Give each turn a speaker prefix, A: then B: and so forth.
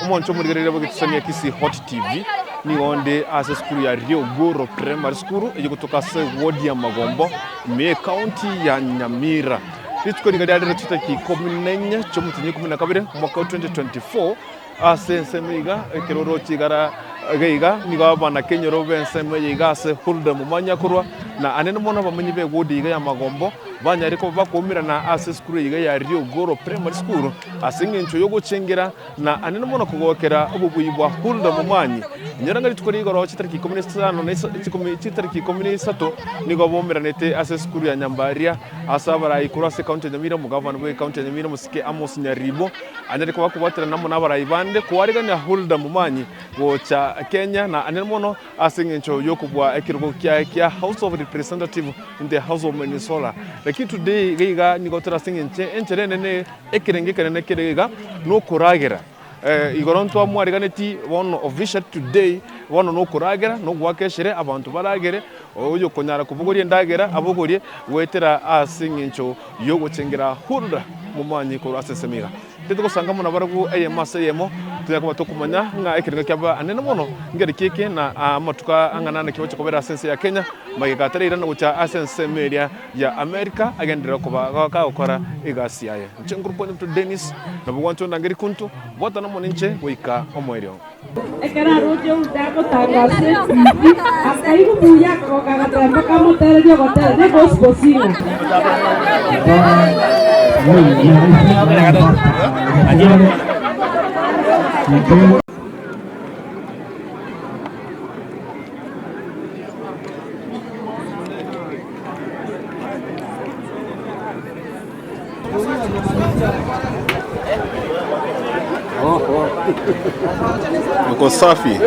A: Mwancho murigerere bagitsania kisi Hot TV ni onde asa skuru ya Rio Goro Primary School ije kutoka se ward ya Magombo me county ya Nyamira. Ritiko nigadadira tutaki 14 chomutinye 12 mwaka 2024 ase semeiga kiroro chigara geiga niga bana kenyoro benseme yiga se hulda mumanya kurwa na anene mona bamenyi be wodi yiga ya Magombo banyari ko bakomira na ase skuru yiga ya Rio Goro Primary School asinge ncho yogo chengera na anene mona kugokera ububuyibwa hulda mumanyi nyaranga tukori igoro chitariki 15 na chitariki 13 nigo bomira nete ase skuru ya Nyambaria asabara ikura se county ya Nyamira mugavana we county ya Nyamira musike Amos Nyaribo anere ko bakubatira namona barayibande kuwariga na hulda mumanyi gocha Kenya na anemono asinge ncho yokubwa ekirugo kia House of Representative in the House of Minnesota lakini today geiga nigotera singe enchere nene ekirenge kanene kirega no kuragera igoronto amwariganeti one official today one no kuragera no gwakeshere abantu baragere oyo konyara kuvugorie ndagera avugorie wetera asinge ncho yogochengera hurra mumanyi ko asesemiga tete kusanga muna baragu ayemasa yemo tuyakuba tokumanya nga ekiringa kyaba anene mono ngeri keke na amatuka angana na kiwacho kobera sense ya Kenya magikatara irana gucha asense media ya America agendera kuba ka okora igasi yaye nchenguru point to Dennis na bugwanto ndangeri kuntu bota na moninche wika omwerio
B: ekera rojo ndako tangase akaibu buya ko kagatemba kamotere yo gotel de gosposina
A: Uko safi.